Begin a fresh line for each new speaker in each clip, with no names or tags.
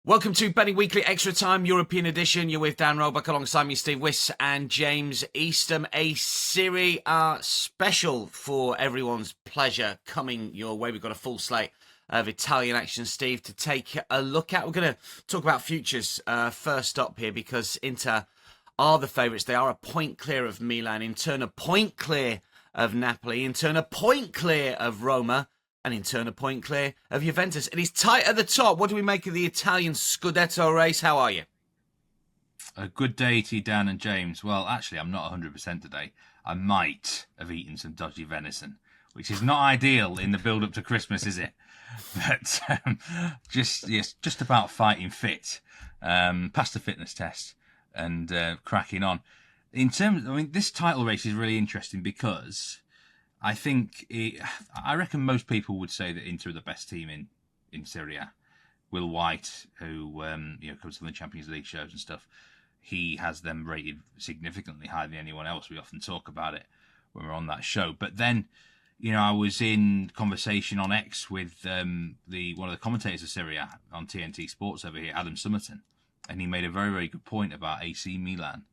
Welcome to Betting Weekly Extra Time European Edition. You're with Dan Roebuck alongside me, Steve Wyss and James Eastham. A Serie A special for everyone's pleasure coming your way. We've got a full slate of Italian action, Steve, to take a look at. We're going to talk about futures first up here because Inter are the favourites. They are a point clear of Milan, in turn a point clear of Napoli, in turn a point clear of Roma, and in turn a point clear of Juventus. It is tight at the top. What do we make of the Italian Scudetto race? How are you?
A good day to you, Dan and James. Well, actually, I'm not 100% today. I might have eaten some dodgy venison, which is not ideal in the build-up to Christmas, is it? But just about fighting fit, passed the fitness test, and cracking on. In terms, this title race is really interesting because I reckon most people would say that Inter are the best team in Serie A. Will White, who comes from the Champions League shows and stuff, he has them rated significantly higher than anyone else. We often talk about it when we're on that show. But then, I was in conversation on X with one of the commentators of Serie A on TNT Sports over here, Adam Summerton, and he made a very, very good point about AC Milan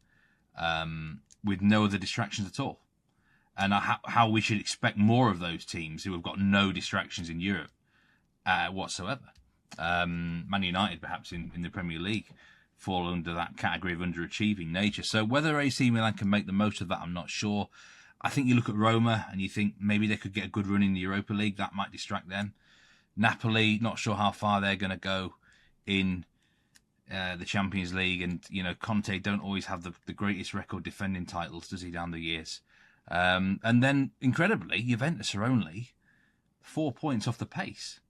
with no other distractions at all. And how we should expect more of those teams who have got no distractions in Europe whatsoever. Man United, perhaps, in the Premier League, fall under that category of underachieving nature. So whether AC Milan can make the most of that, I'm not sure. I think you look at Roma and you think maybe they could get a good run in the Europa League. That might distract them. Napoli, not sure how far they're going to go in the Champions League. And, Conte don't always have the greatest record defending titles, does he, down the years? And then, incredibly, Juventus are only 4 points off the pace.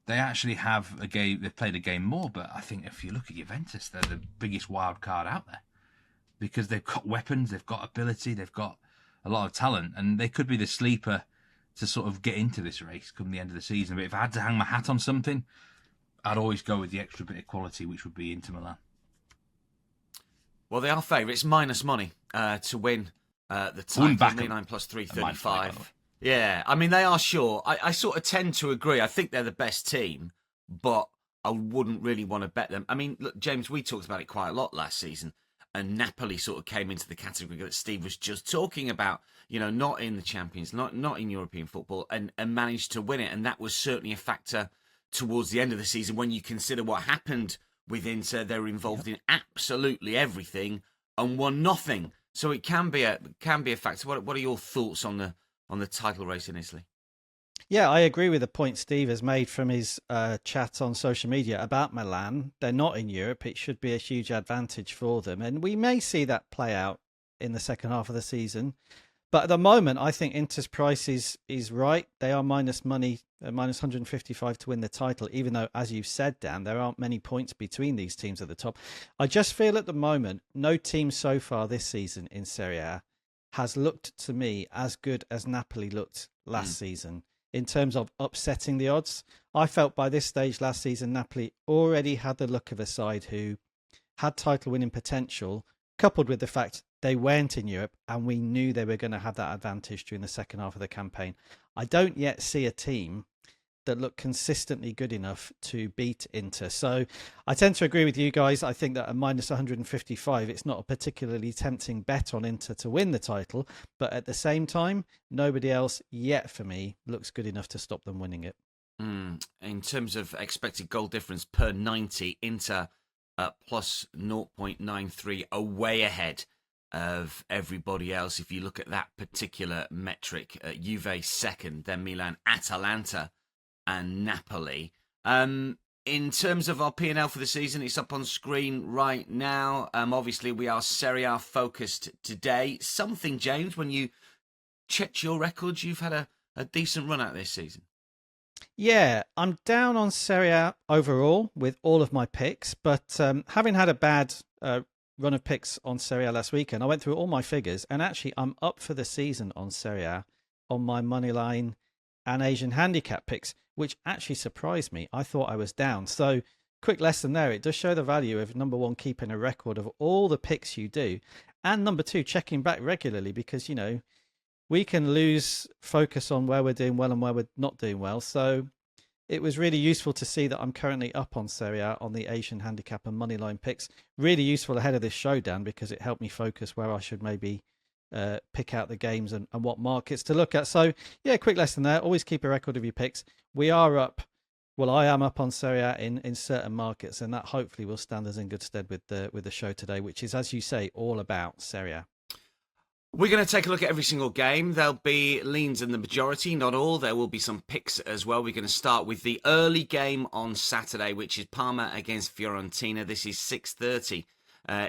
They actually have a game, they've played a game more, but I think if you look at Juventus, they're the biggest wild card out there because they've got weapons, they've got ability, they've got a lot of talent, and they could be the sleeper to sort of get into this race come the end of the season. But if I had to hang my hat on something, I'd always go with the extra bit of quality, which would be Inter Milan.
Well, they are favourites, minus money to win the title. Milan plus 335. Yeah, they are sure. I sort of tend to agree. I think they're the best team, but I wouldn't really want to bet them. Look, James, we talked about it quite a lot last season, and Napoli sort of came into the category that Steve was just talking about, not in the Champions, not in European football, and managed to win it. And that was certainly a factor towards the end of the season when you consider what happened with Inter. They were involved in absolutely everything and won nothing. So it can be a factor. What are your thoughts on the title race in Italy?
Yeah, I agree with the point Steve has made from his chat on social media about Milan. They're not in Europe. It should be a huge advantage for them. And we may see that play out in the second half of the season. But at the moment, I think Inter's price is right. They are minus money, minus 155 to win the title, even though, as you've said, Dan, there aren't many points between these teams at the top. I just feel at the moment, no team so far this season in Serie A has looked to me as good as Napoli looked last season in terms of upsetting the odds. I felt by this stage last season, Napoli already had the look of a side who had title winning potential, coupled with the fact they weren't in Europe and we knew they were going to have that advantage during the second half of the campaign. I don't yet see a team that look consistently good enough to beat Inter. So I tend to agree with you guys. I think that at minus 155, it's not a particularly tempting bet on Inter to win the title. But at the same time, nobody else yet for me looks good enough to stop them winning it.
In terms of expected goal difference per 90, Inter plus 0.93 away ahead of everybody else. If you look at that particular metric, Juve second, then Milan, Atalanta, and Napoli. In terms of our P&L for the season, it's up on screen right now. Obviously, we are Serie A focused today. Something, James, when you checked your records, you've had a decent run out this season.
Yeah, I'm down on Serie A overall with all of my picks, but having had a bad run of picks on Serie A last weekend, I went through all my figures, and actually I'm up for the season on Serie A on my money line and Asian handicap picks, which actually surprised me. I thought I was down. So quick lesson there. It does show the value of, number one, keeping a record of all the picks you do, and number two, checking back regularly, because, we can lose focus on where we're doing well and where we're not doing well. So it was really useful to see that I'm currently up on Serie A on the Asian handicap and moneyline picks. Really useful ahead of this show, Dan, because it helped me focus where I should maybe pick out the games and what markets to look at. So, yeah, quick lesson there. Always keep a record of your picks. We are up. Well, I am up on Serie A in certain markets, and that hopefully will stand us in good stead with the show today, which is, as you say, all about Serie A.
We're going to take a look at every single game. There'll be leans in the majority, not all. There will be some picks as well. We're going to start with the early game on Saturday, which is Parma against Fiorentina. This is 6:30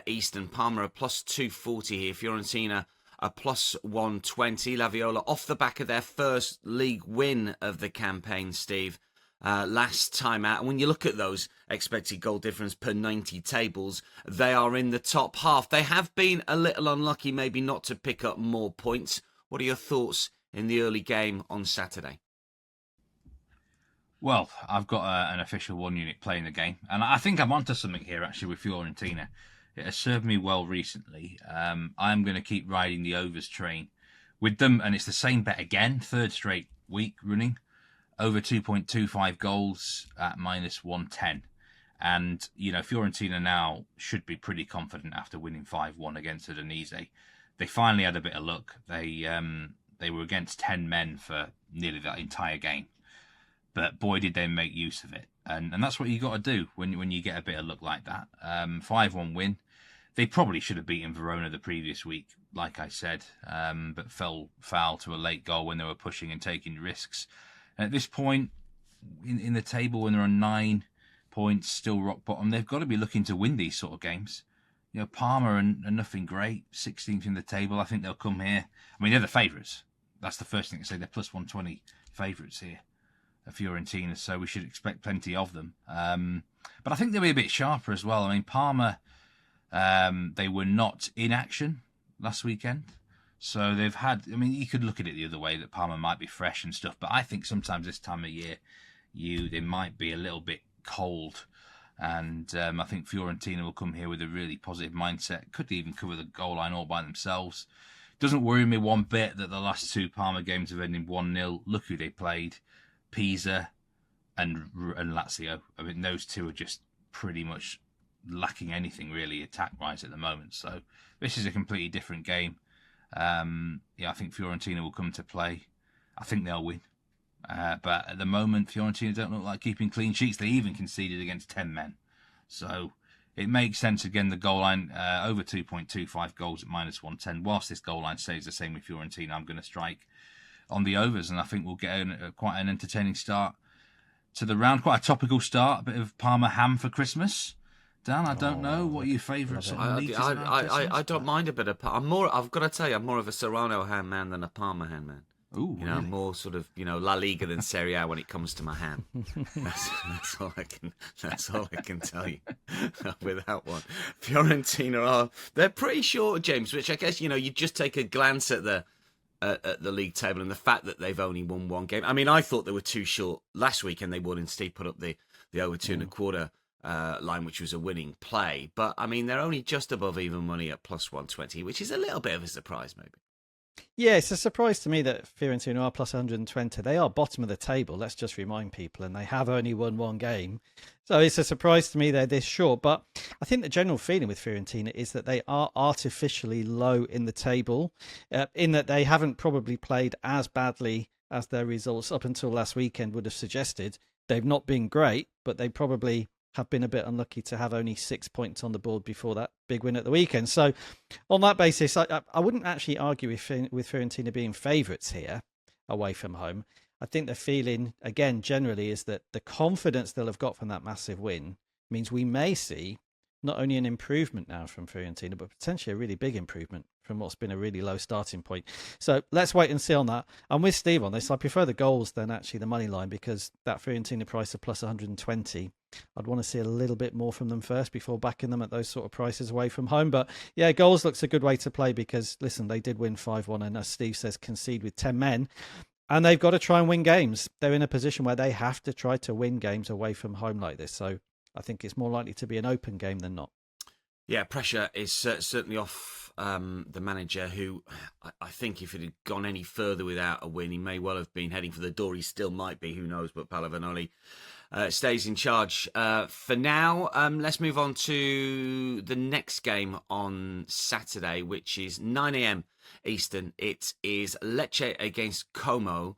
Eastern. Parma are plus 240 here. Fiorentina are plus 120. La Viola off the back of their first league win of the campaign, Steve. Last time out, and when you look at those expected goal difference per 90 tables, they are in the top half. They have been a little unlucky maybe not to pick up more points. What are your thoughts in the early game on Saturday?
Well, I've got an official 1 unit playing the game, and I think I'm onto something here actually with Fiorentina. It has served me well recently. I'm going to keep riding the overs train with them, and it's the same bet again, third straight week running. Over 2.25 goals at minus 110. And, you know, Fiorentina now should be pretty confident after winning 5-1 against Udinese. They finally had a bit of luck. They were against 10 men for nearly that entire game. But boy, did they make use of it. And that's what you got to do when you get a bit of luck like that. 5-1 win. They probably should have beaten Verona the previous week, like I said, but fell foul to a late goal when they were pushing and taking risks. At this point in the table, when they're on 9 points, still rock bottom, they've got to be looking to win these sort of games. You know, Parma are nothing great, 16th in the table. I think they'll come here. I mean, they're the favourites. That's the first thing to say. They're plus 120 favourites here at Fiorentina, so we should expect plenty of them. But I think they'll be a bit sharper as well. I mean, Parma, they were not in action last weekend. So they've had, I mean, you could look at it the other way, that Parma might be fresh and stuff, but I think sometimes this time of year, they might be a little bit cold. And I think Fiorentina will come here with a really positive mindset. Could even cover the goal line all by themselves. Doesn't worry me one bit that the last 2 Parma games have ended 1-0. Look who they played. Pisa and Lazio. I mean, those two are just pretty much lacking anything really attack-wise at the moment. So this is a completely different game. I think Fiorentina will come to play. I think they'll win. But at the moment, Fiorentina don't look like keeping clean sheets. They even conceded against 10 men. So it makes sense, again, the goal line, over 2.25 goals at minus 110. Whilst this goal line stays the same with Fiorentina, I'm going to strike on the overs, and I think we'll get quite an entertaining start to the round. Quite a topical start, a bit of Parma ham for Christmas. Dan, I don't know what your favourite sort of meat is.
I don't mind a bit of. I've got to tell you, I'm more of a Serrano ham man than a Parma ham man.
Ooh,
you know, really? More sort of, La Liga than Serie A when it comes to my ham. That's all I can tell you with that one. Fiorentina they're pretty short, James. Which I guess you just take a glance at the league table and the fact that they've only won 1 game. I mean, I thought they were too short last week, and they would instead put up the over 2.25. Line, which was a winning play, but I mean they're only just above even money at plus 120, which is a little bit of a surprise, maybe.
Yeah, it's a surprise to me that Fiorentina are plus 120. They are bottom of the table, let's just remind people, and they have only won 1 game. So it's a surprise to me they're this short. But I think the general feeling with Fiorentina is that they are artificially low in the table, in that they haven't probably played as badly as their results up until last weekend would have suggested. They've not been great, but they probably have been a bit unlucky to have only 6 points on the board before that big win at the weekend. So on that basis, I wouldn't actually argue with Fiorentina being favourites here away from home. I think the feeling, again, generally is that the confidence they'll have got from that massive win means we may see not only an improvement now from Fiorentina, but potentially a really big improvement from what's been a really low starting point. So let's wait and see on that. I'm with Steve on this. I prefer the goals than actually the money line, because that Fiorentina price of plus 120, I'd want to see a little bit more from them first before backing them at those sort of prices away from home. But yeah, goals looks a good way to play because, listen, they did win 5-1 and, as Steve says, concede with 10 men. And they've got to try and win games. They're in a position where they have to try to win games away from home like this. So I think it's more likely to be an open game than not.
Yeah, pressure is certainly off the manager who, I think if it had gone any further without a win, he may well have been heading for the door. He still might be, who knows, but Palavanoli stays in charge for now. Let's move on to the next game on Saturday, which is 9 a.m. Eastern. It is Lecce against Como.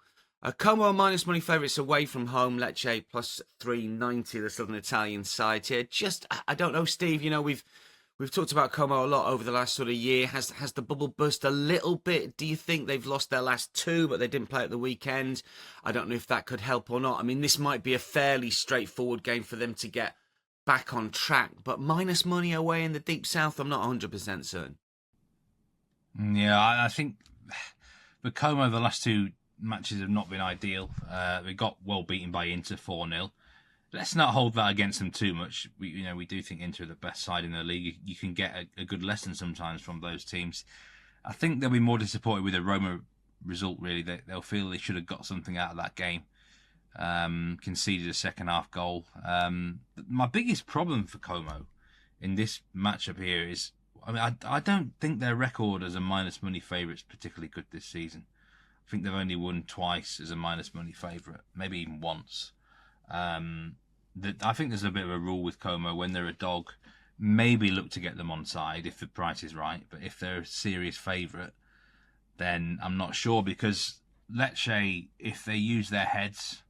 Como minus money favourites away from home. Lecce plus 390, the Southern Italian side here. Just, I don't know, Steve, we've talked about Como a lot over the last sort of year. Has the bubble burst a little bit? Do you think they've lost their last two, but they didn't play at the weekend? I don't know if that could help or not. I mean, this might be a fairly straightforward game for them to get back on track, but minus money away in the deep south, I'm not 100% certain.
Yeah, I think for Como, the last two matches have not been ideal. We got well beaten by Inter 4-0. Let's not hold that against them too much. We do think Inter are the best side in the league. You can get a good lesson sometimes from those teams. I think they'll be more disappointed with the Roma result, really. They'll feel they should have got something out of that game. Conceded a second half goal. My biggest problem for Como in this matchup here is, I don't think their record as a minus money favourite is particularly good this season. I think they've only won twice as a minus money favourite, maybe even once. I think there's a bit of a rule with Como: when they're a dog, maybe look to get them on side if the price is right. But if they're a serious favourite, then I'm not sure, because Lecce, if they use their heads,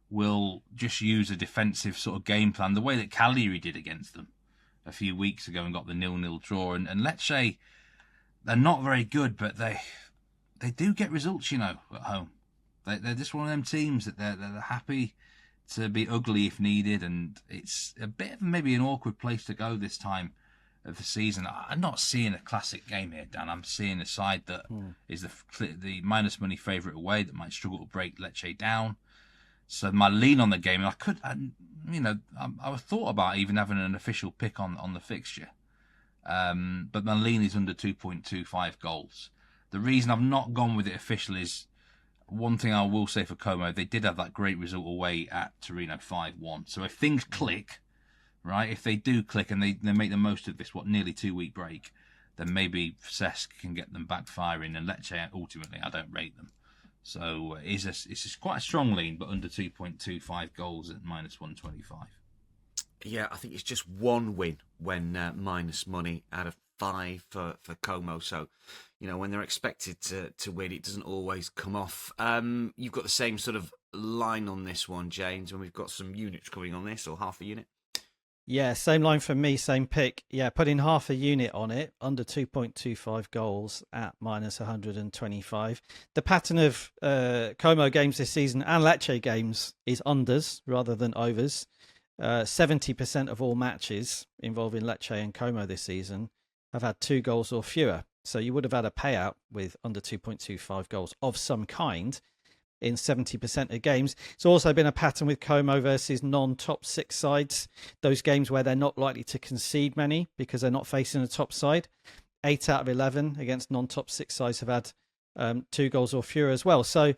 will just use a defensive sort of game plan, the way that Cagliari did against them a few weeks ago and got the 0-0 draw. And Lecce, they're not very good, but they do get results, at home. They're just one of them teams that they're happy to be ugly if needed, and it's a bit of maybe an awkward place to go this time of the season. I'm not seeing a classic game here, Dan. I'm seeing a side that is the minus money favourite away that might struggle to break Lecce down. So my lean on the game, I thought about even having an official pick on the fixture, but my lean is under 2.25 goals. The reason I've not gone with it official is, one thing I will say for Como, they did have that great result away at Torino 5-1. So if things click, right, if they do click and they make the most of this, nearly 2-week break, then maybe Cesc can get them backfiring, and Lecce, ultimately, I don't rate them. So it's quite a strong lean, but under 2.25 goals at minus 125.
Yeah, I think it's just one win when minus money out of 5 for Como. So, when they're expected to win, it doesn't always come off. You've got the same sort of line on this one, James, and we've got some units coming on this, or half a unit.
Yeah, same line for me, same pick. Yeah, putting half a unit on it, under 2.25 goals at minus 125. The pattern of Como games this season and Lecce games is unders rather than overs. 70% of all matches involving Lecce and Como this season have had 2 goals or fewer. So you would have had a payout with under 2.25 goals of some kind in 70% of games. It's also been a pattern with Como versus non-top 6 sides. Those games where they're not likely to concede many because they're not facing a top side. 8 out of 11 against non-top 6 sides have had 2 goals or fewer as well. So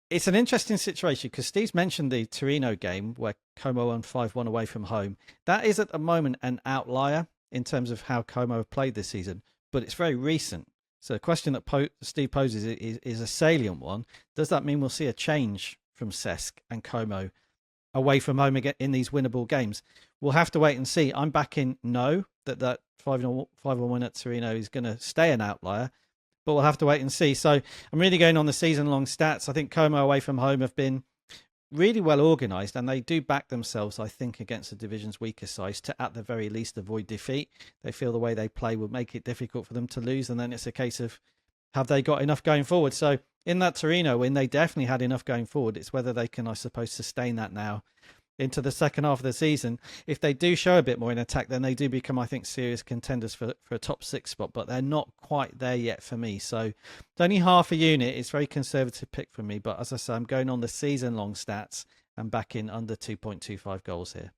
it's an interesting situation, because Steve's mentioned the Torino game where Como won 5-1 away from home. That is at the moment an outlier in terms of how Como have played this season, but it's very recent. So the question that Steve poses is a salient one. Does that mean we'll see a change from Cesc and Como away from home again in these winnable games? We'll have to wait and see. I'm backing no, that 5-1 win at Torino is going to stay an outlier, but we'll have to wait and see. So I'm really going on the season-long stats. I think Como away from home have been really well organised, and they do back themselves, I think, against the division's weaker sides to, at the very least, avoid defeat. They feel the way they play will make it difficult for them to lose, and then it's a case of, have they got enough going forward? So in that Torino win, they definitely had enough going forward. It's whether they can, I suppose, sustain that now into the second half of the season. If they do show a bit more in attack, then they do become, I think, serious contenders for a top 6 spot, but they're not quite there yet for me. So it's only half a unit. It's a very conservative pick for me, but as I say, I'm going on the season-long stats and backing under 2.25 goals here.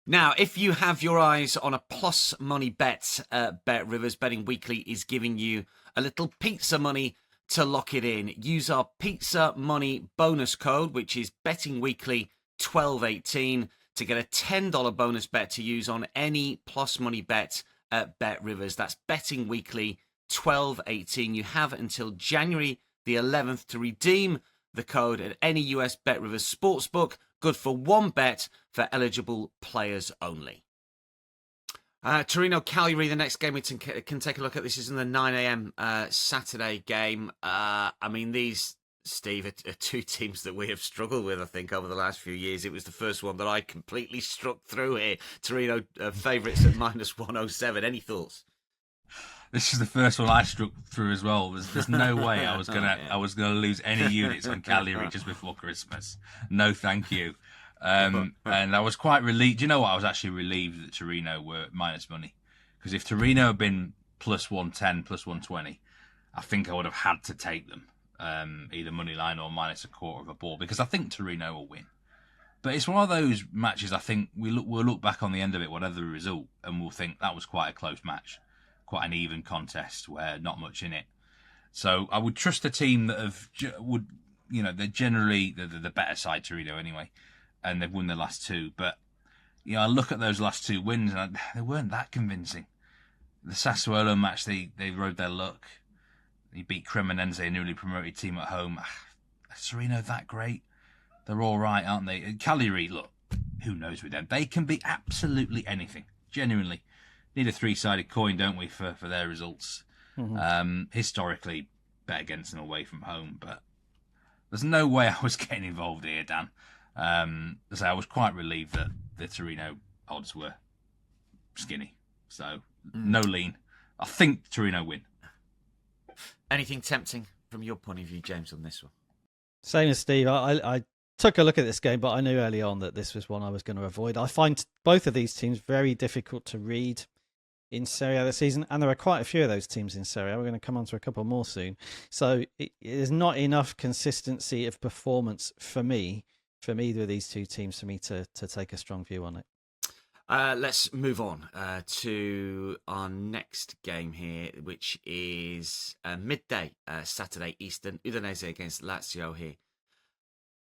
Now, if you have your eyes on a plus money bet, Bet Rivers Betting Weekly is giving you a little pizza money to lock it in. Use our pizza money bonus code, which is Betting Weekly 1218, to get a $10 bonus bet to use on any plus money bet at Bet Rivers. That's Betting Weekly 1218. You have until January the 11th to redeem the code at any US Bet Rivers sportsbook. Good for one bet for eligible players only. Torino Cagliari, the next game we can take a look at. This is in the 9 a.m. Saturday game. I mean, these, Steve, are two teams that we have struggled with, I think, over the last few years. It was the first one that I completely struck through here. Torino favourites at -107. Any thoughts?
This is the first one I struck through as well. There's no way I was gonna lose any units on Cagliari just before Christmas. No, thank you. And I was quite relieved. Do you know what? I was actually relieved that Torino were minus money, because if Torino had been +110, +120, I think I would have had to take them, either money line or minus a quarter of a ball, because I think Torino will win. But it's one of those matches. I think we'll look back on the end of it, whatever the result, and we'll think that was quite a close match, quite an even contest where not much in it. So I would trust a team that they're generally the better side, Torino anyway, and they've won the last two. But I look at those last two wins and they weren't that convincing. The Sassuolo match, they rode their luck. They beat Cremonese, a newly promoted team at home. Is Torino that great? They're all right, aren't they? Cagliari, look, who knows with them? They can be absolutely anything. Genuinely. Need a three-sided coin, don't we, for their results? Mm-hmm. Historically, bet against them away from home, but there's no way I was getting involved here, Dan. So I was quite relieved that the Torino odds were skinny. So no lean. I think Torino win.
Anything tempting from your point of view, James, on this one?
Same as Steve. I took a look at this game, but I knew early on that this was one I was going to avoid. I find both of these teams very difficult to read in Serie A this season, and there are quite a few of those teams in Serie A. We're going to come on to a couple more soon. So there's not enough consistency of performance from either of these two teams for me to take a strong view on it.
Let's move on to our next game here, which is midday Saturday Eastern. Udinese against Lazio here.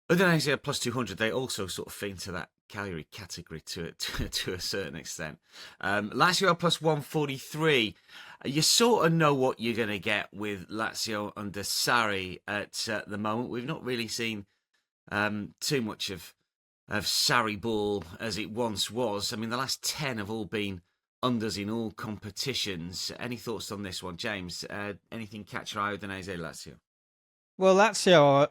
Udinese are +200. They also sort of fit into that Cagliari category to a certain extent. Lazio are +143. You sort of know what you're going to get with Lazio under Sarri at the moment. We've not really seen too much of Sarri ball as it once was. I mean, the last 10 have all been unders in all competitions. Any thoughts on this one, James? Anything catch your eye, Udinese, Lazio?
Well, Lazio are,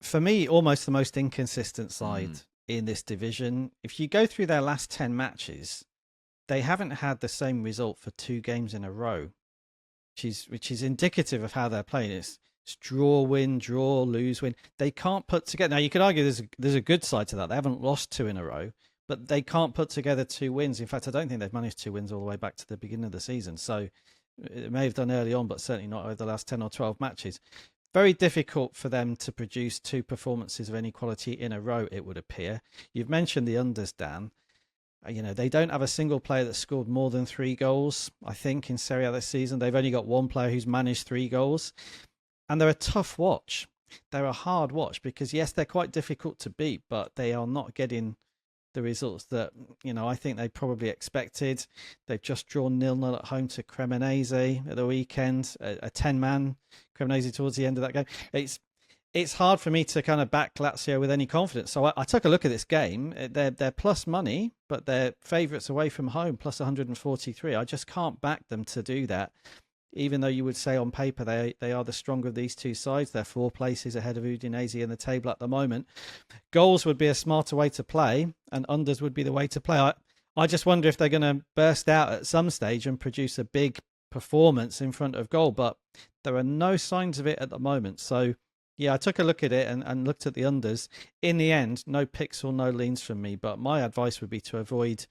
for me, almost the most inconsistent side in this division. If you go through their last 10 matches, they haven't had the same result for 2 games in a row, which is indicative of how they're playing. It's draw, win, draw, lose, win. They can't put together. Now, you could argue there's a good side to that. They haven't lost 2 in a row, but they can't put together 2 wins. In fact, I don't think they've managed 2 wins all the way back to the beginning of the season. So it may have done early on, but certainly not over the last 10 or 12 matches. Very difficult for them to produce 2 performances of any quality in a row, it would appear. You've mentioned the unders, Dan. They don't have a single player that's scored more than 3 goals, I think, in Serie A this season. They've only got 1 player who's managed 3 goals. And they're a tough watch. They're a hard watch because, yes, they're quite difficult to beat, but they are not getting the results that, I think they probably expected. They've just drawn 0-0 at home to Cremonese at the weekend, a 10-man Cremonese towards the end of that game. It's hard for me to kind of back Lazio with any confidence. So I took a look at this game. They're plus money, but they're favourites away from home, plus 143. I just can't back them to do that. Even though you would say on paper they are the stronger of these two sides. They're 4 places ahead of Udinese in the table at the moment. Goals would be a smarter way to play, and unders would be the way to play. I just wonder if they're going to burst out at some stage and produce a big performance in front of goal, but there are no signs of it at the moment. So, yeah, I took a look at it and looked at the unders. In the end, no picks or no leans from me, but my advice would be to avoid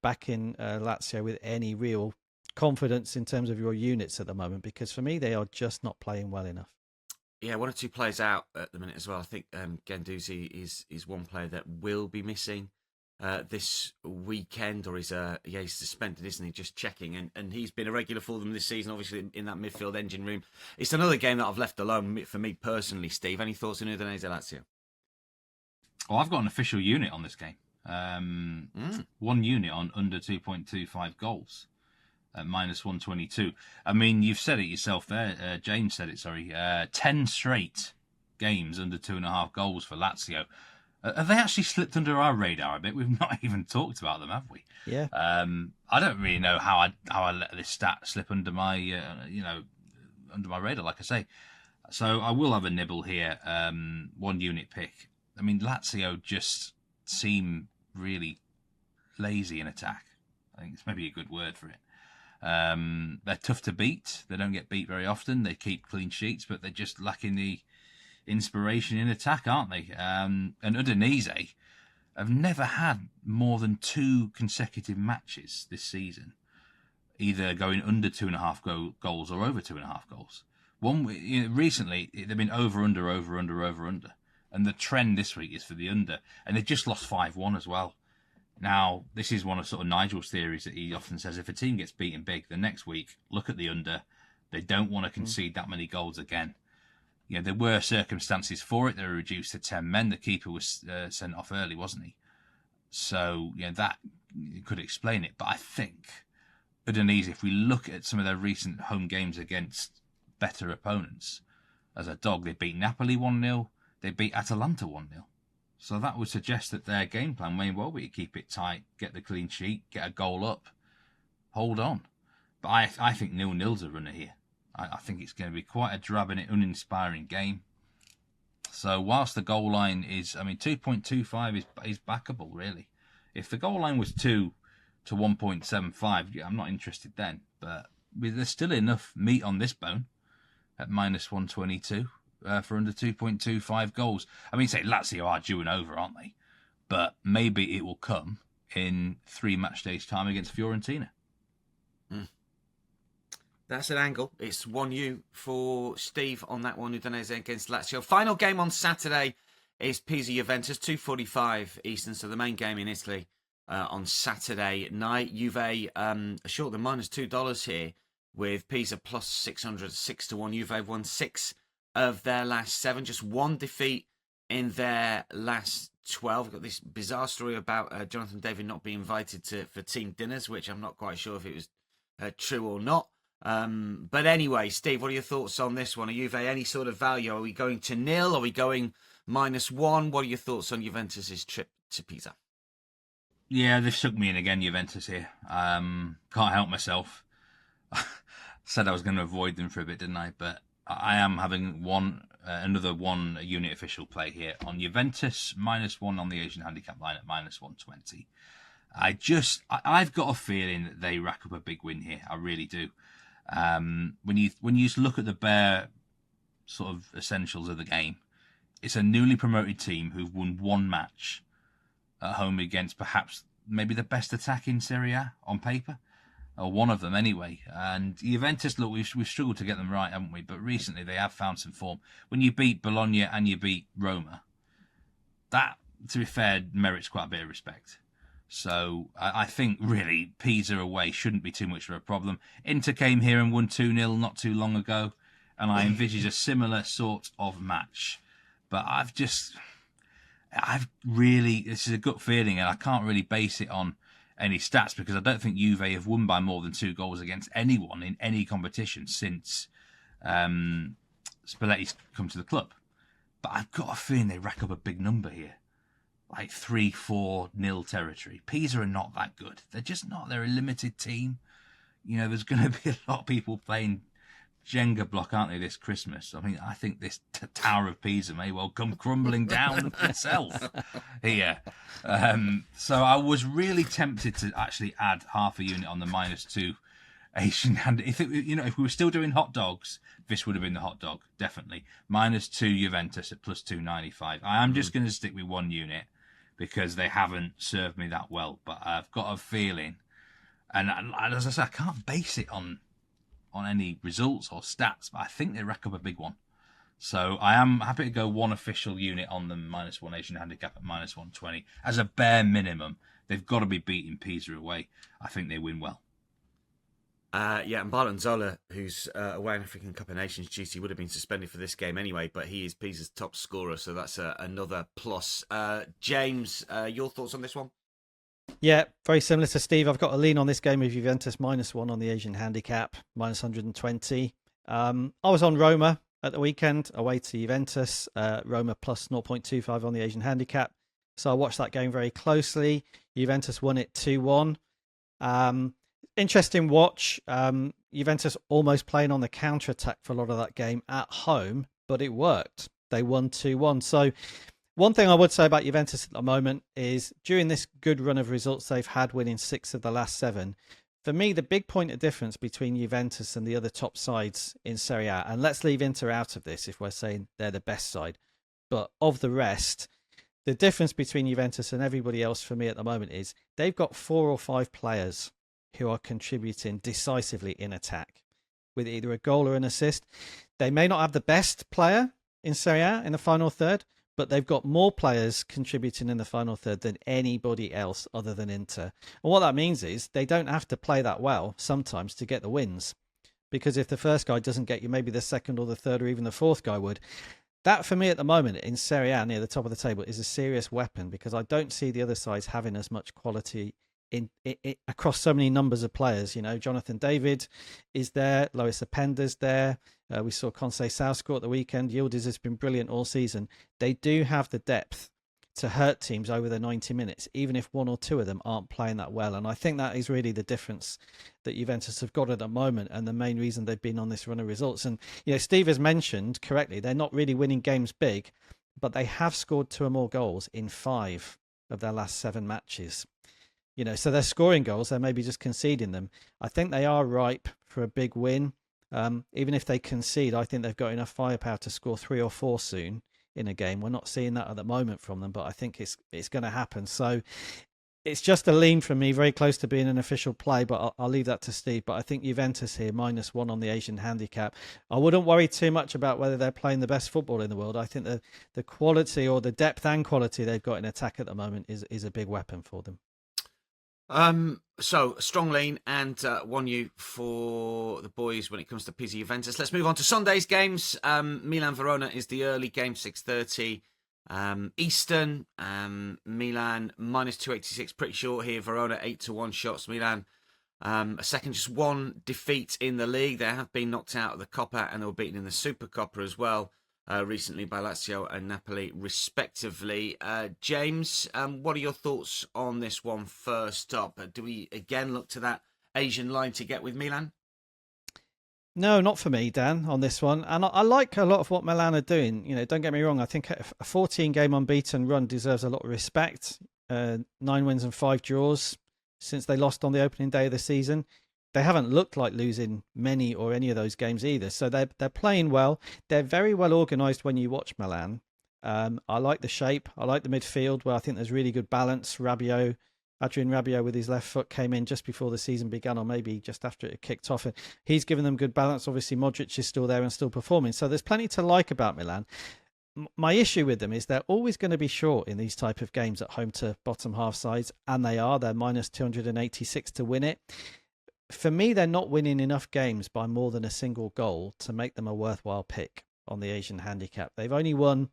backing Lazio with any real confidence in terms of your units at the moment, because for me they are just not playing well enough.
Yeah, 1 or 2 players out at the minute as well. I think Guendouzi is one player that will be missing this weekend, or he's suspended, isn't he? Just checking, and he's been a regular for them this season, obviously in that midfield engine room. It's another game that I've left alone for me personally. Steve, any thoughts on Udinese Lazio?
Well, I've got an official unit on this game. 1 unit on under 2.25 goals. at minus 122. I mean, you've said it yourself there. James said it, sorry. 10 straight games under 2.5 goals for Lazio. Have they actually slipped under our radar a bit? We've not even talked about them, have we?
Yeah.
I don't really know how I let this stat slip under my under my radar, like I say. So I will have a nibble here. 1 unit pick. I mean, Lazio just seem really lazy in attack. I think it's maybe a good word for it. They're tough to beat. They don't get beat very often. They keep clean sheets, but they're just lacking the inspiration in attack, aren't they? And Udinese have never had more than 2 consecutive matches this season, either going under 2.5 goals or over 2.5 goals. Recently, they've been over, under, and the trend this week is for the under, and they just lost 5-1 as well. Now, this is one of sort of Nigel's theories that he often says, if a team gets beaten big, the next week, look at the under. They don't want to concede that many goals again. You know, there were circumstances for it. They were reduced to 10 men. The keeper was sent off early, wasn't he? So, that could explain it. But I think Udinese, if we look at some of their recent home games against better opponents, as a dog, they beat Napoli 1-0. They beat Atalanta 1-0. So that would suggest that their game plan may well be to keep it tight, get the clean sheet, get a goal up, hold on. But I think 0-0's a runner here. I think it's going to be quite a drab and uninspiring game. So whilst the goal line is, 2.25 is backable, really. If the goal line was 2 to 1.75, I'm not interested then. But there's still enough meat on this bone at minus 122. For under 2.25 goals. Say Lazio are due and over, aren't they? But maybe it will come in 3 match days' time against Fiorentina.
That's an angle. It's 1U for Steve on that one, Udinese against Lazio. Final game on Saturday is Pisa Juventus, 2:45 Eastern, so the main game in Italy on Saturday night. Juve short than -$2 here, with Pisa plus 600, 6-1. Juve have won 6 of their last 7, just 1 defeat in their last 12. We've got this bizarre story about Jonathan David not being invited for team dinners, which I'm not quite sure if it was true or not. But anyway, Steve, what are your thoughts on this one? Are Juve any sort of value? Are we going to nil? Are we going -1? What are your thoughts on Juventus's trip to Pisa?
Yeah, they've shook me in again, Juventus here. Can't help myself. Said I was going to avoid them for a bit, didn't I? But I am having another 1 unit official play here on Juventus, -1 on the Asian handicap line at -120. I've got a feeling that they rack up a big win here. I really do. When you look at the bare sort of essentials of the game, it's a newly promoted team who've won 1 match at home against perhaps maybe the best attack in Serie A on paper. Or one of them anyway. And Juventus, look, we've struggled to get them right, haven't we? But recently they have found some form. When you beat Bologna and you beat Roma, that, to be fair, merits quite a bit of respect. So I think really Pisa away shouldn't be too much of a problem. Inter came here and won 2-0 not too long ago, and I envisage a similar sort of match. But this is a gut feeling, and I can't really base it on any stats because I don't think Juve have won by more than 2 goals against anyone in any competition since Spalletti's come to the club. But I've got a feeling they rack up a big number here, like 3-4-0 territory. Pisa are not that good. They're just not. They're a limited team. There's going to be a lot of people playing Jenga block, aren't they, this Christmas? I think this Tower of Pisa may well come crumbling down itself here. So I was really tempted to actually add half a unit on the -2 Asian hand. If we were still doing hot dogs, this would have been the hot dog, definitely. -2 Juventus at +295. I am just going to stick with 1 unit because they haven't served me that well. But I've got a feeling, and as I said, I can't base it on any results or stats, but I think they rack up a big one. So I am happy to go 1 official unit on them, -1 Asian handicap at -120. As a bare minimum, they've got to be beating Pisa away. I think they win well.
And Balanzola, who's away in African Cup of Nations duty, would have been suspended for this game anyway, but he is Pisa's top scorer, so that's another plus. James, your thoughts on this one?
Yeah, very similar to Steve. I've got a lean on this game of Juventus -1 on the Asian handicap, -120. I was on Roma at the weekend, away to Juventus. Roma plus 0.25 on the Asian handicap. So I watched that game very closely. Juventus won it 2-1. Interesting watch. Juventus almost playing on the counter-attack for a lot of that game at home, but it worked. They won 2-1. So one thing I would say about Juventus at the moment is during this good run of results they've had, winning 6 of the last 7, for me, the big point of difference between Juventus and the other top sides in Serie A, and let's leave Inter out of this if we're saying they're the best side, but of the rest, the difference between Juventus and everybody else for me at the moment is they've got 4 or 5 players who are contributing decisively in attack with either a goal or an assist. They may not have the best player in Serie A in the final third, but they've got more players contributing in the final third than anybody else other than Inter. And what that means is they don't have to play that well sometimes to get the wins. Because if the first guy doesn't get you, maybe the second or the third or even the fourth guy would. That, for me, at the moment, in Serie A, near the top of the table, is a serious weapon because I don't see the other sides having as much quality in across so many numbers of players. You know, Jonathan David is there, Lois Apenda's there. We saw Conseil South score at the weekend. Yildiz has been brilliant all season. They do have the depth to hurt teams over the 90 minutes, even if 1 or 2 of them aren't playing that well. And I think that is really the difference that Juventus have got at the moment and the main reason they've been on this run of results. And, you know, Steve has mentioned correctly, they're not really winning games big, but they have scored 2 or more goals in 5 of their last 7 matches. You know, so they're scoring goals, they're maybe just conceding them. I think they are ripe for a big win. Even if they concede, I think they've got enough firepower to score 3 or 4 soon in a game. We're not seeing that at the moment from them, but I think it's going to happen. So it's just a lean from me, very close to being an official play, but I'll leave that to Steve. But I think Juventus here, -1 on the Asian handicap. I wouldn't worry too much about whether they're playing the best football in the world. I think the quality or the depth and quality they've got in attack at the moment is a big weapon for them.
So strong lean and 1U for the boys when it comes to Pisa Juventus. Let's move on to Sunday's games. Milan Verona is the early game, 6:30 Eastern. Milan -286, pretty short here. Verona 8-1 shots. Milan a second, just 1 defeat in the league. They have been knocked out of the Coppa and they were beaten in the Super Coppa as well. Recently by Lazio and Napoli, respectively. James, what are your thoughts on this one first up? Do we again look to that Asian line to get with Milan?
No, not for me, Dan, on this one. And I like a lot of what Milan are doing. You know, don't get me wrong. I think a 14-game unbeaten run deserves a lot of respect. 9 wins and 5 draws since they lost on the opening day of the season. They haven't looked like losing many or any of those games either. So they're playing well. They're very well organised when you watch Milan. I like the shape. I like the midfield where I think there's really good balance. Adrien Rabiot with his left foot came in just before the season began or maybe just after it kicked off. And he's given them good balance. Obviously, Modric is still there and still performing. So there's plenty to like about Milan. My issue with them is they're always going to be short in these type of games at home to bottom half sides. And they are. They're -286 to win it. For me, they're not winning enough games by more than a single goal to make them a worthwhile pick on the Asian handicap. They've only won,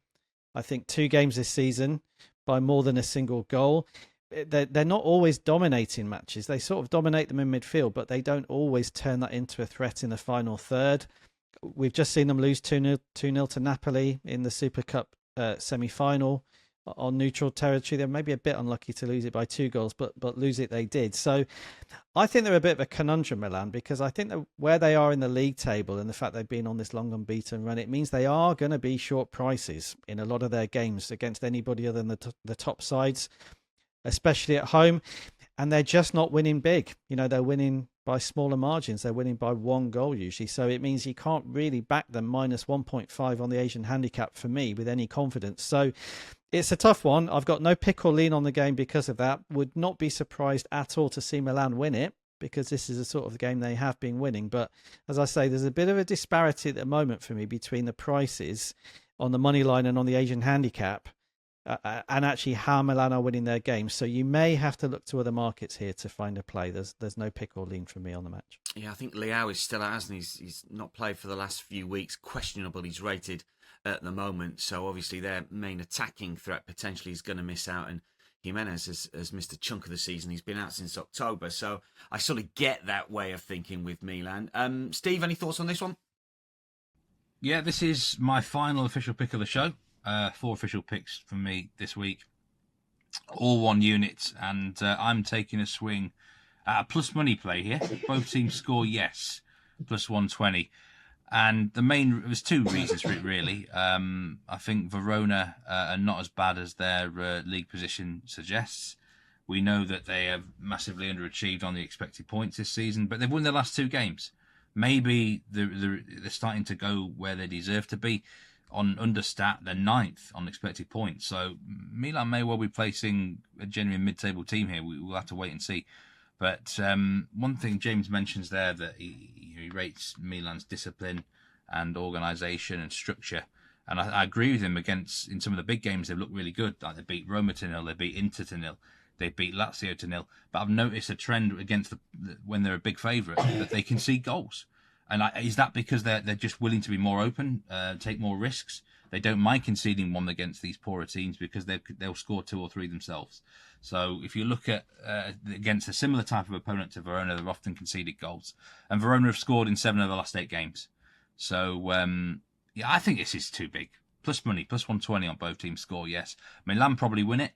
I think, 2 games this season by more than a single goal. They're not always dominating matches. They sort of dominate them in midfield, but they don't always turn that into a threat in the final third. We've just seen them lose 2-0 to Napoli in the Super Cup semi-final on neutral territory. They're maybe a bit unlucky to lose it by 2 goals, but lose it they did. So I think they're a bit of a conundrum, Milan, because I think that where they are in the league table and the fact they've been on this long unbeaten run, it means they are going to be short prices in a lot of their games against anybody other than the top sides, especially at home. And they're just not winning big. You know, they're winning by smaller margins. They're winning by 1 goal usually. So it means you can't really back them -1.5 on the Asian handicap for me with any confidence. So it's a tough one. I've got no pick or lean on the game because of that. Would not be surprised at all to see Milan win it because this is a sort of game they have been winning. But as I say, there's a bit of a disparity at the moment for me between the prices on the money line and on the Asian handicap and actually how Milan are winning their games. So you may have to look to other markets here to find a play. There's no pick or lean from me on the match.
Yeah, I think Leao is still out, hasn't he? He's not played for the last few weeks. Questionable, he's rated at the moment. So obviously their main attacking threat potentially is going to miss out. And Jimenez has missed a chunk of the season. He's been out since October. So I sort of get that way of thinking with Milan. Steve, any thoughts on this one?
Yeah, this is my final official pick of the show. 4 official picks from me this week. All 1 unit. And I'm taking a swing at a plus money play here. Both teams score yes. Plus 120. And there's 2 reasons for it, really. I think Verona are not as bad as their league position suggests. We know that they have massively underachieved on the expected points this season, but they've won their last 2 games. Maybe they're starting to go where they deserve to be. On understat, they're 9th on expected points. So Milan may well be placing a genuine mid-table team here. We'll have to wait and see. But one thing James mentions there, that he rates Milan's discipline and organisation and structure. And I agree with him. In some of the big games, they've looked really good. Like they beat Roma 2-0, they beat Inter 2-0, they beat Lazio 2-0. But I've noticed a trend against when they're a big favourite, that they concede goals. And is that because they're just willing to be more open, take more risks? They don't mind conceding one against these poorer teams because they'll score 2 or 3 themselves. So if you look at against a similar type of opponent to Verona, they've often conceded goals. And Verona have scored in 7 of the last 8 games. So, I think this is too big. Plus money, plus 120 on both teams score, yes. Milan probably win it.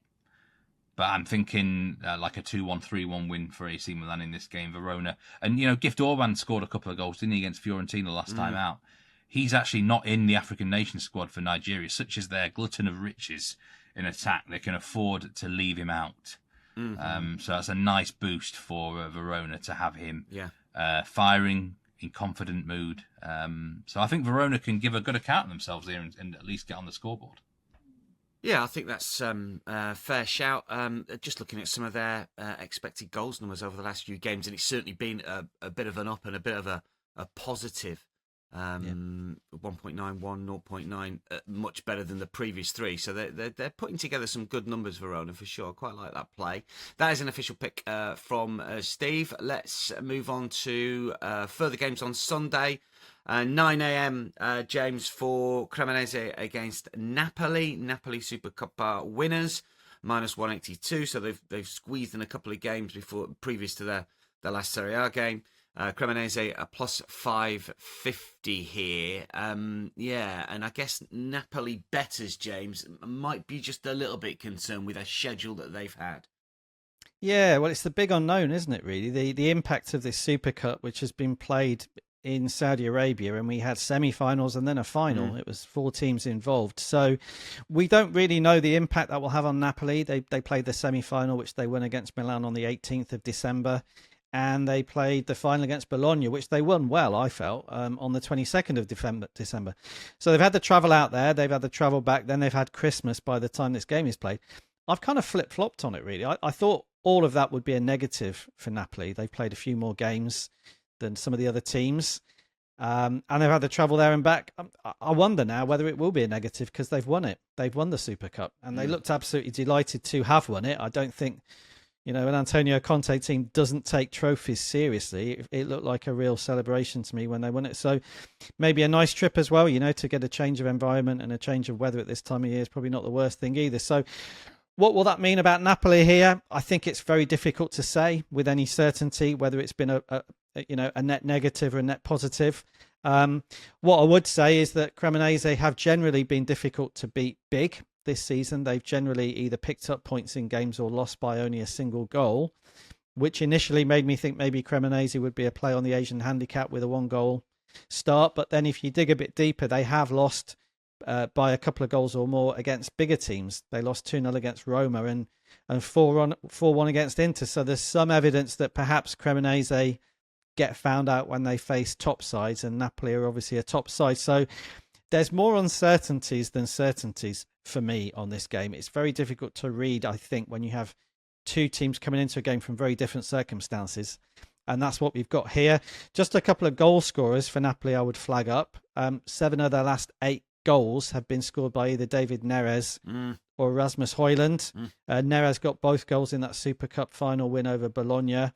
But I'm thinking like a 2-1, 3-1 win for AC Milan in this game, Verona. And, Gift Orban scored a couple of goals, didn't he, against Fiorentina last time out? He's actually not in the African Nations squad for Nigeria, such as their glutton of riches in attack. They can afford to leave him out. Mm-hmm. So that's a nice boost for Verona to have him firing in confident mood. So I think Verona can give a good account of themselves here and at least get on the scoreboard.
Yeah, I think that's a fair shout. Just looking at some of their expected goals numbers over the last few games, and it's certainly been a bit of an up and a bit of a positive. 1.91, 0.9, much better than the previous 3. So they're putting together some good numbers, Verona, for sure. I quite like that play. That is an official pick from Steve. Let's move on to further games on Sunday. 9 a.m. James, for Cremonese against Napoli. Napoli Super Cup winners, minus 182. So they've squeezed in a couple of games previous to their last Serie A game. Cremonese a plus 550 here. And I guess Napoli bettors, James, might be just a little bit concerned with a schedule that they've had.
Yeah, well, it's the big unknown, isn't it, really? The impact of this Super Cup, which has been played in Saudi Arabia, and we had semi-finals and then a final. It was 4 teams involved. So we don't really know the impact that will have on Napoli. They played the semi-final, which they won against Milan on the 18th of December. And they played the final against Bologna, which they won well, I felt, on the 22nd of December. So they've had the travel out there, they've had the travel back, then they've had Christmas by the time this game is played. I've kind of flip-flopped on it, really. I thought all of that would be a negative for Napoli. They've played a few more games than some of the other teams. And they've had the travel there and back. I wonder now whether it will be a negative because they've won it. They've won the Super Cup, and they looked absolutely delighted to have won it. I don't think... an Antonio Conte team doesn't take trophies seriously. It looked like a real celebration to me when they won it. So maybe a nice trip as well, to get a change of environment and a change of weather at this time of year is probably not the worst thing either. So what will that mean about Napoli here? I think it's very difficult to say with any certainty whether it's been a net negative or a net positive. What I would say is that Cremonese have generally been difficult to beat big this season. They've generally either picked up points in games or lost by only a single goal, which initially made me think maybe Cremonese would be a play on the Asian handicap with a 1-goal start. But then if you dig a bit deeper, they have lost by a couple of goals or more against bigger teams. They lost 2-0 against Roma and 4-1 against Inter. So there's some evidence that perhaps Cremonese get found out when they face top sides, and Napoli are obviously a top side. So there's more uncertainties than certainties for me on this game. It's very difficult to read, I think, when you have 2 teams coming into a game from very different circumstances. And that's what we've got here. Just a couple of goal scorers for Napoli I would flag up. 7 of their last 8 goals have been scored by either David Neres or Rasmus Højlund. Neres got both goals in that Super Cup final win over Bologna.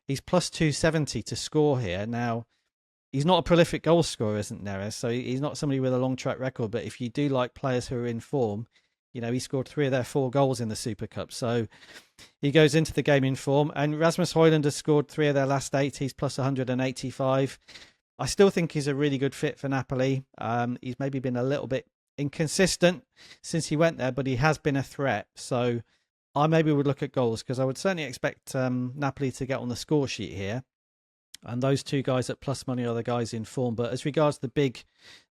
He's plus 270 to score here. Now, he's not a prolific goal scorer, isn't Neres? So he's not somebody with a long track record. But if you do like players who are in form, He scored 3 of their 4 goals in the Super Cup. So he goes into the game in form. And Rasmus Højlund has scored 3 of their last 8. He's plus 185. I still think he's a really good fit for Napoli. He's maybe been a little bit inconsistent since he went there, but he has been a threat. So I maybe would look at goals, because I would certainly expect Napoli to get on the score sheet here. And those 2 guys at plus money are the guys in form. But as regards the big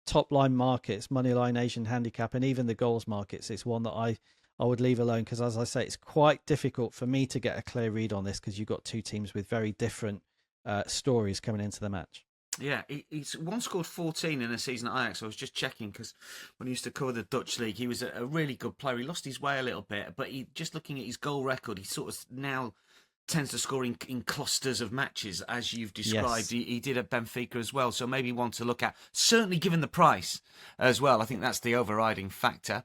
top line markets, Moneyline, Asian handicap, and even the goals markets, it's one that I would leave alone, because as I say, it's quite difficult for me to get a clear read on this, because you've got 2 teams with very different stories coming into the match.
Yeah, he's once scored 14 in a season at Ajax. I was just checking, because when he used to cover the Dutch league, he was a really good player. He lost his way a little bit, but just looking at his goal record, he sort of now tends to score in clusters of matches, as you've described. Yes. He did at Benfica as well, so maybe one to look at. Certainly given the price as well. I think that's the overriding factor.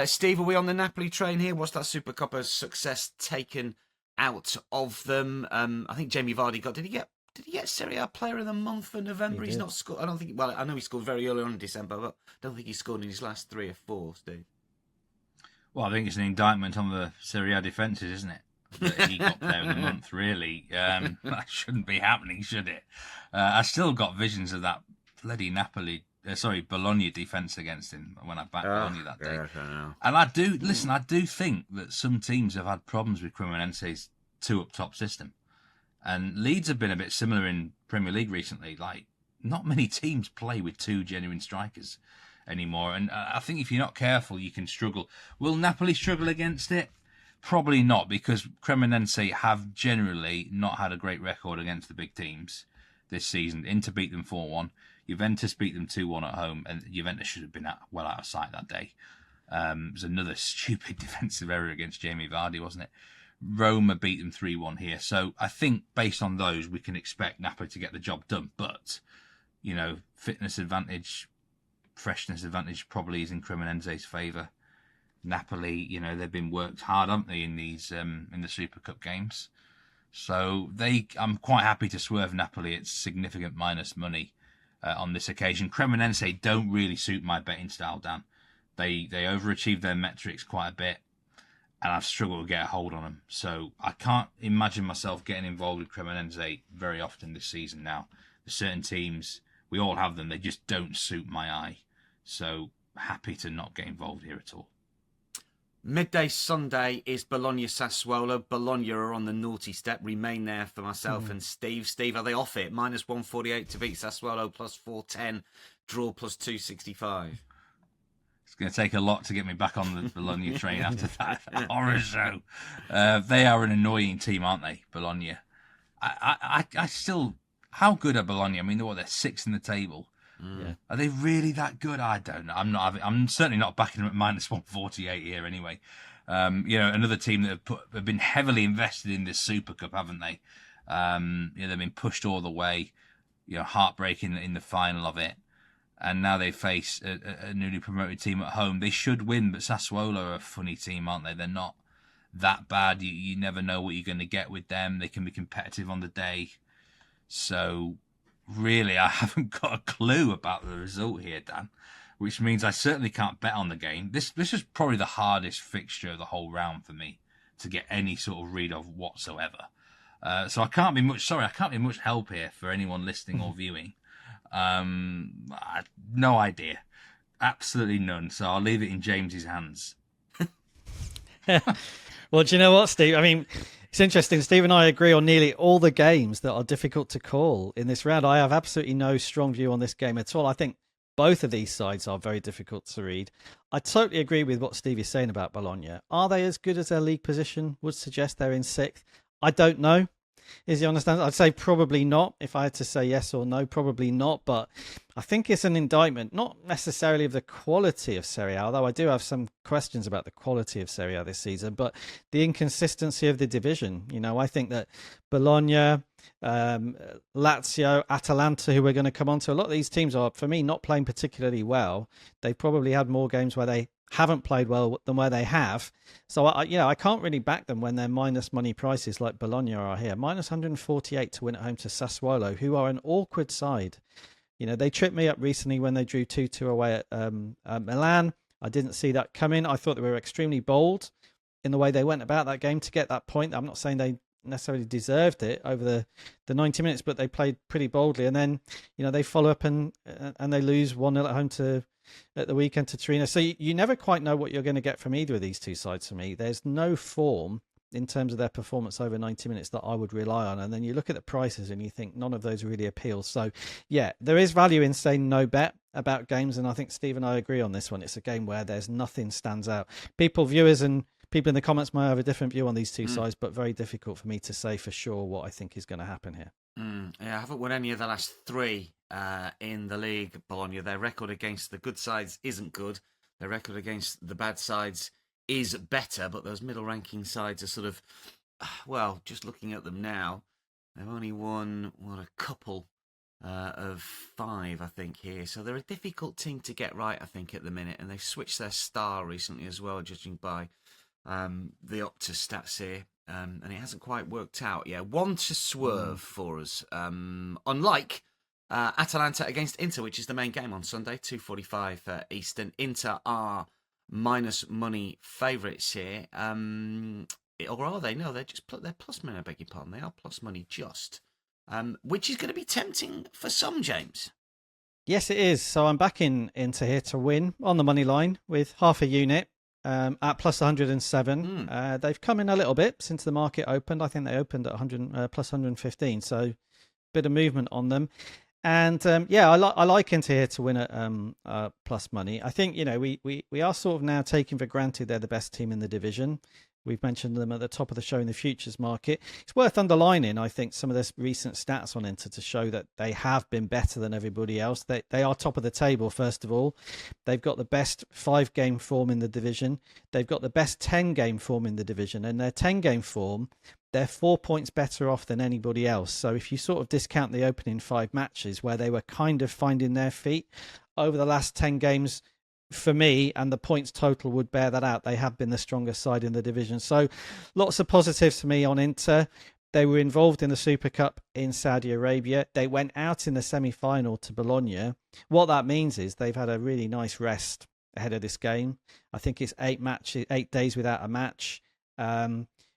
Steve, are we on the Napoli train here? What's that Super Coppa success taken out of them? I think Jamie Vardy did he get Serie A Player of the Month for November? He's not scored. I don't think. Well, I know he scored very early on in December, but I don't think he scored in his last 3 or 4. Steve.
Well, I think it's an indictment on the Serie A defences, isn't it? That he got Player of the Month. Really, that shouldn't be happening, should it? I still got visions of that bloody Bologna defence against him when I backed Bologna that day. And I do think that some teams have had problems with Cremonense's 2 up top system. And Leeds have been a bit similar in Premier League recently. Like, not many teams play with 2 genuine strikers anymore. And I think if you're not careful, you can struggle. Will Napoli struggle against it? Probably not, because Cremonese have generally not had a great record against the big teams this season. Inter beat them 4-1. Juventus beat them 2-1 at home. And Juventus should have been well out of sight that day. It was another stupid defensive error against Jamie Vardy, wasn't it? Roma beat them 3-1 here. So I think based on those, we can expect Napoli to get the job done. But, fitness advantage, freshness advantage probably is in Cremonense's favour. Napoli, they've been worked hard, haven't they, in these in the Super Cup games. So I'm quite happy to swerve Napoli. It's significant minus money on this occasion. Cremonese don't really suit my betting style, Dan. They overachieve their metrics quite a bit, and I've struggled to get a hold on them. So I can't imagine myself getting involved with Cremonese very often this season now. There's certain teams, we all have them, they just don't suit my eye. So happy to not get involved here at all.
Midday Sunday is Bologna Sassuolo. Bologna are on the naughty step. Remain there for myself and Steve. Steve, are they off it? Minus 148 to beat Sassuolo, plus 410. Draw plus 265.
It's going to take a lot to get me back on the Bologna train after that horror show. They are an annoying team, aren't they, Bologna? I still... How good are Bologna? I mean, they're 6th in the table. Yeah. Are they really that good? I don't know. I'm certainly not backing them at minus 148 here anyway. Another team that have been heavily invested in this Super Cup, haven't they? They've been pushed all the way, heartbreaking in the final of it. And now they face a newly promoted team at home. They should win, but Sassuolo are a funny team, aren't they? They're not that bad. You never know what you're going to get with them. They can be competitive on the day. So... really, I haven't got a clue about the result here, Dan, which means I certainly can't bet on the game. This is probably the hardest fixture of the whole round for me to get any sort of read of whatsoever. So I can't be much help here for anyone listening or viewing. No idea. Absolutely none. So I'll leave it in James's hands.
Well, do you know what, Steve? I mean, it's interesting. Steve and I agree on nearly all the games that are difficult to call in this round. I have absolutely no strong view on this game at all. I think both of these sides are very difficult to read. I totally agree with what Steve is saying about Bologna. Are they as good as their league position would suggest? They're in 6th. I don't know. Is the honest answer? I'd say probably not. If I had to say yes or no, probably not. But I think it's an indictment, not necessarily of the quality of Serie A, although I do have some questions about the quality of Serie A this season, but the inconsistency of the division. I think that Bologna, Lazio, Atalanta, who we're going to come on to, a lot of these teams are, for me, not playing particularly well. They've probably had more games where they haven't played well than where they have. So, I can't really back them when they're minus money prices like Bologna are here. Minus 148 to win at home to Sassuolo, who are an awkward side. They tripped me up recently when they drew 2-2 away at Milan. I didn't see that coming. I thought they were extremely bold in the way they went about that game to get that point. I'm not saying they necessarily deserved it over the 90 minutes, but they played pretty boldly. And then, they follow up and they lose 1-0 at home at the weekend to Torino. So you never quite know what you're going to get from either of these two sides for me. There's no form in terms of their performance over 90 minutes that I would rely on. And then you look at the prices and you think none of those really appeal. So, yeah, there is value in saying no bet about games. And I think Steve and I agree on this one. It's a game where there's nothing stands out. Viewers and people in the comments might have a different view on these two sides, but very difficult for me to say for sure what I think is going to happen here.
Yeah, I haven't won any of the last three in the league, Bologna. Their record against the good sides isn't good. Their record against the bad sides is better, but those middle ranking sides are sort of, well, just looking at them now, they've only won a couple of 5, I think, here. So they're a difficult team to get right, I think, at the minute. And they've switched their star recently as well, judging by the Optus stats here. And it hasn't quite worked out. Yeah, one to swerve for us. Unlike Atalanta against Inter, which is the main game on Sunday, 2:45 Eastern. Inter are minus money favourites here. Or are they? No, they're plus money, I beg your pardon. They are plus money just. Which is going to be tempting for some, James.
Yes, it is. So I'm backing Inter here to win on the money line with half a unit. At plus 107. They've come in a little bit since the market opened. I think they opened at plus 115, so a bit of movement on them. And I like Inter here to win at plus money. I think we are sort of now taking for granted they're the best team in the division. We've mentioned them at the top of the show in the futures market. It's worth underlining, I think, some of this recent stats on Inter to show that they have been better than everybody else. They are top of the table, first of all. They've got the best 5-game form in the division. They've got the best 10-game form in the division. And their 10-game form, they're 4 points better off than anybody else. So if you sort of discount the opening 5 matches where they were kind of finding their feet, over the last 10 games, for me, and the points total would bear that out, they have been the strongest side in the division. So lots of positives for me on Inter. They were involved in the Super Cup in Saudi Arabia. They went out in the semi-final to Bologna. What that means is they've had a really nice rest ahead of this game. I think it's 8 days without a match,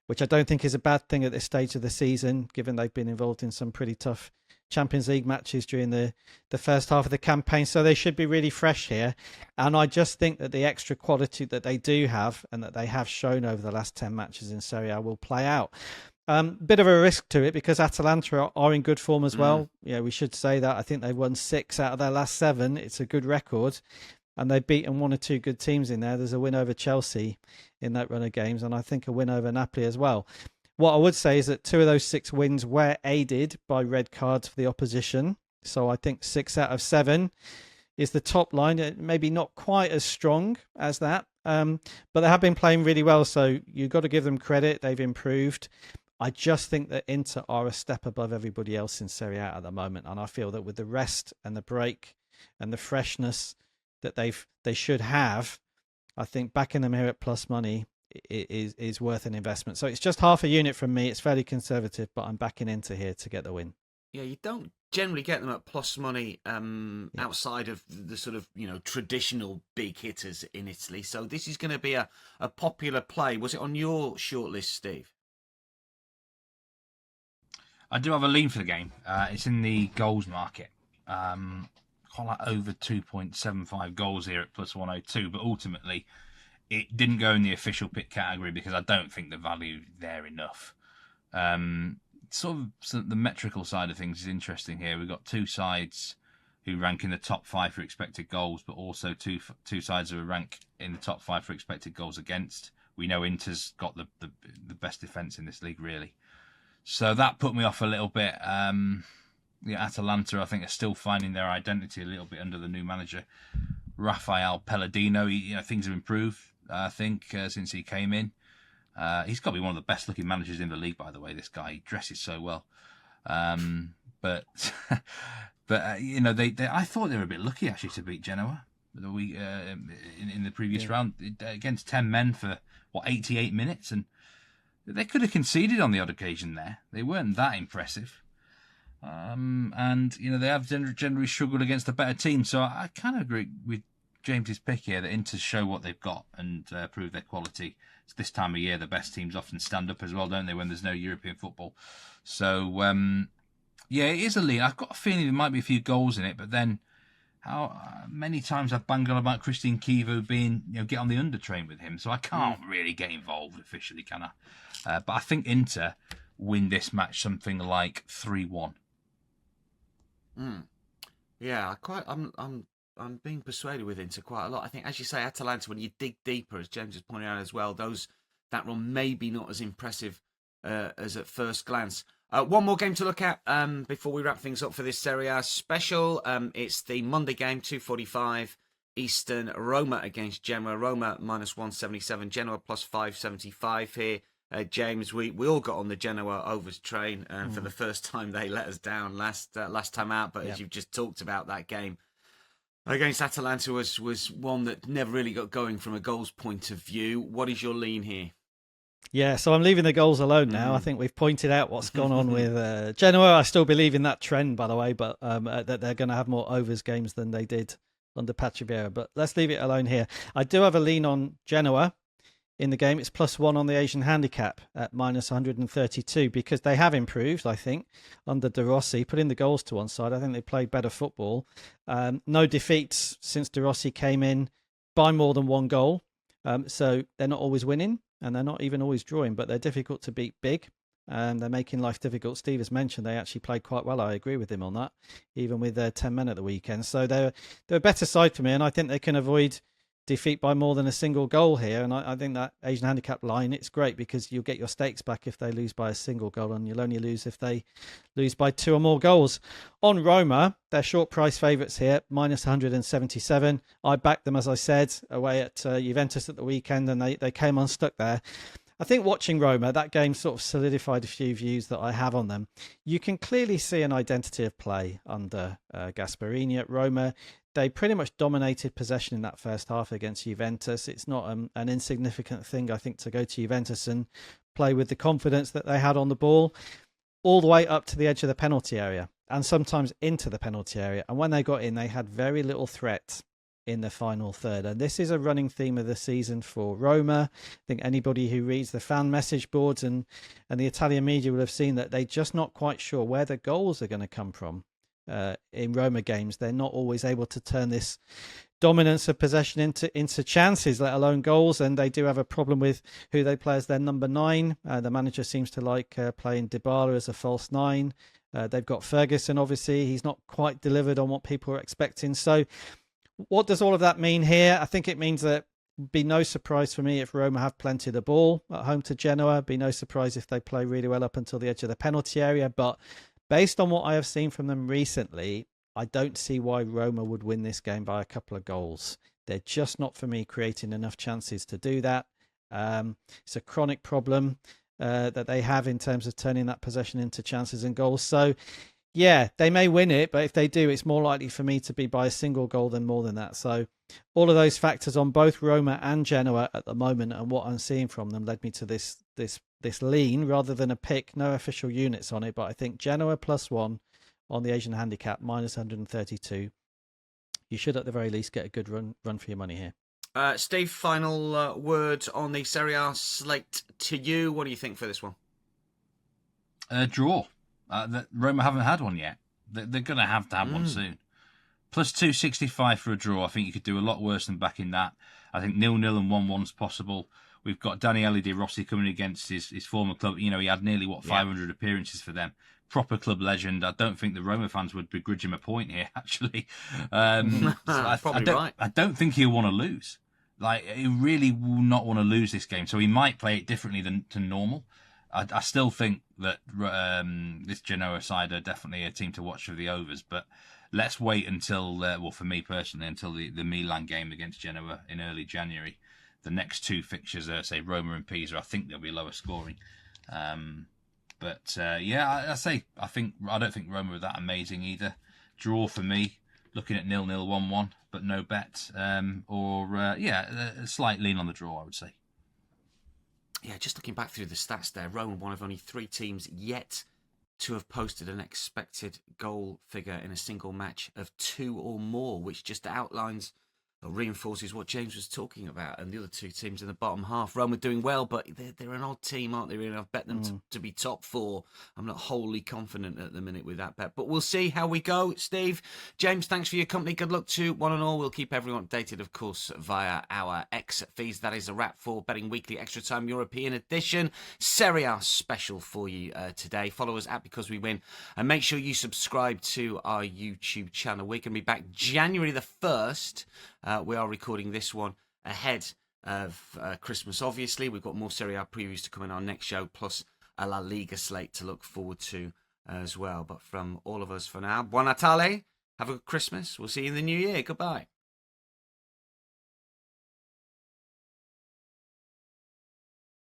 which I don't think is a bad thing at this stage of the season, given they've been involved in some pretty tough Champions League matches during the first half of the campaign. So they should be really fresh here. And I just think that the extra quality that they do have and that they have shown over the last 10 matches in Serie A will play out. Bit of a risk to it because Atalanta are in good form as well. Yeah, we should say that. I think they've won 6 out of their last 7. It's a good record. And they've beaten 1 or 2 good teams in there. There's a win over Chelsea in that run of games, and I think a win over Napoli as well. What I would say is that 2 of those 6 wins were aided by red cards for the opposition. So I think 6 out of 7 is the top line. Maybe not quite as strong as that, but they have been playing really well. So you've got to give them credit. They've improved. I just think that Inter are a step above everybody else in Serie A at the moment. And I feel that with the rest and the break and the freshness that they should have, I think backing them here at plus money is worth an investment. So it's just half a unit from me. It's fairly conservative, but I'm backing Inter here to get the win.
Yeah, you don't generally get them at plus money outside of the sort of traditional big hitters in Italy. So this is going to be a popular play. Was it on your shortlist, Steve?
I do have a lean for the game. It's in the goals market. Quite like over 2.75 goals here at plus 102, but ultimately it didn't go in the official pick category because I don't think the value there enough. Sort of the metrical side of things is interesting here. We've got 2 sides who rank in the top 5 for expected goals, but also two sides who rank in the top 5 for expected goals against. We know Inter's got the best defence in this league, really. So that put me off a little bit. Atalanta, I think, are still finding their identity a little bit under the new manager, Rafael Pellegrino. Things have improved, I think, since he came in. He's got to be one of the best-looking managers in the league, by the way. This guy, he dresses so well. But I thought they were a bit lucky actually to beat Genoa in the previous round against 10 men for 88 minutes, and they could have conceded on the odd occasion there. They weren't that impressive. And they have generally struggled against the better team. So I kind of agree with James's pick here that Inter show what they've got and prove their quality. It's this time of year the best teams often stand up as well, don't they, when there's no European football? So, yeah, it is a lean. I've got a feeling there might be a few goals in it, but then how many times I've banged on about Christian Kivo being, get on the under train with him, so I can't really get involved officially, can I? But I think Inter win this match something like 3-1.
Yeah, I'm being persuaded with Inter quite a lot. I think, as you say, Atalanta, when you dig deeper, as James has pointed out as well, that run maybe not as impressive as at first glance. One more game to look at before we wrap things up for this Serie A special. It's the Monday game, 2:45 Eastern. Roma against Genoa. Roma minus 177. Genoa plus 575 here. James, we all got on the Genoa overs train, and for the first time they let us down last time out. But as you've just talked about, that game against Atalanta was one that never really got going from a goals point of view. What is your lean here?
Yeah, so I'm leaving the goals alone now. I think we've pointed out what's gone on with Genoa. I still believe in that trend, by the way, but that they're going to have more overs games than they did under Patriviera. But let's leave it alone here. I do have a lean on Genoa in the game. It's +1 on the Asian handicap at minus 132 because they have improved, I think, under De Rossi. Putting the goals to one side, I think they played better football. No defeats since De Rossi came in by more than one goal. So they're not always winning and they're not even always drawing, but they're difficult to beat big. And they're making life difficult. Steve has mentioned they actually played quite well. I agree with him on that, even with their 10 men at the weekend. So they're a better side for me, and I think they can avoid defeat by more than a single goal here. And I think that Asian handicap line, it's great because you'll get your stakes back if they lose by a single goal, and you'll only lose if they lose by 2 or more goals. On Roma, they're short price favourites here, minus 177. I backed them, as I said, away at Juventus at the weekend, and they came unstuck there. I think watching Roma, that game sort of solidified a few views that I have on them. You can clearly see an identity of play under Gasperini at Roma. They pretty much dominated possession in that first half against Juventus. It's not an insignificant thing, I think, to go to Juventus and play with the confidence that they had on the ball all the way up to the edge of the penalty area and sometimes into the penalty area. And when they got in, they had very little threat in the final third. And this is a running theme of the season for Roma. I think anybody who reads the fan message boards and the Italian media will have seen that they're just not quite sure where the goals are going to come from. In Roma games, they're not always able to turn this dominance of possession into chances, let alone goals. And they do have a problem with who they play as their number 9. The manager seems to like playing Dybala as a false 9. They've got Ferguson, obviously. He's not quite delivered on what people are expecting. So what does all of that mean here? I think it means that be no surprise for me if Roma have plenty of the ball at home to Genoa. Be no surprise if they play really well up until the edge of the penalty area. But based on what I have seen from them recently, I don't see why Roma would win this game by a couple of goals. They're just not, for me, creating enough chances to do that. It's a chronic problem that they have in terms of turning that possession into chances and goals. So, yeah, they may win it, but if they do, it's more likely for me to be by a single goal than more than that. So all of those factors on both Roma and Genoa at the moment and what I'm seeing from them led me to this lean rather than a pick. No official units on it, but I think Genoa +1 on the Asian handicap, minus 132. You should at the very least get a good run for your money here.
Steve, final word on the Serie A slate to you. What do you think for this one?
Draw. Roma haven't had one yet. They're going to have one soon. Plus 265 for a draw. I think you could do a lot worse than backing that. I think 0-0 and 1-1's possible. We've got Daniele De Rossi coming against his former club. He had nearly 500 appearances for them. Proper club legend. I don't think the Roma fans would begrudge him a point here, actually.
Right.
I don't think he'll want to lose. He really will not want to lose this game. So he might play it differently than to normal. I still think that this Genoa side are definitely a team to watch for the overs, but let's wait until, for me personally, until the Milan game against Genoa in early January. The next 2 fixtures are, say, Roma and Pisa. I think they'll be lower scoring. I don't think Roma are that amazing either. Draw for me, looking at 0-0, 1-1, but no bet. A slight lean on the draw, I would say.
Yeah, just looking back through the stats there, Roma, one of only 3 teams yet to have posted an expected goal figure in a single match of 2 or more, which just outlines reinforces what James was talking about, and the other two teams in the bottom half. Roma doing well, but they're an odd team, aren't they? Really, I've bet them to be top four. I'm not wholly confident at the minute with that bet, but we'll see how we go. Steve, James, thanks for your company. Good luck to one and all. We'll keep everyone updated, of course, via our X feeds. That is a wrap for Betting Weekly Extra Time European Edition. Serie A special for you today. Follow us at Because We Win, and make sure you subscribe to our YouTube channel. We're going to be back January the 1st. We are recording this one ahead of Christmas, obviously. We've got more Serie A previews to come in our next show, plus a La Liga slate to look forward to as well. But from all of us for now, Buon Natale, have a good Christmas. We'll see you in the new year. Goodbye.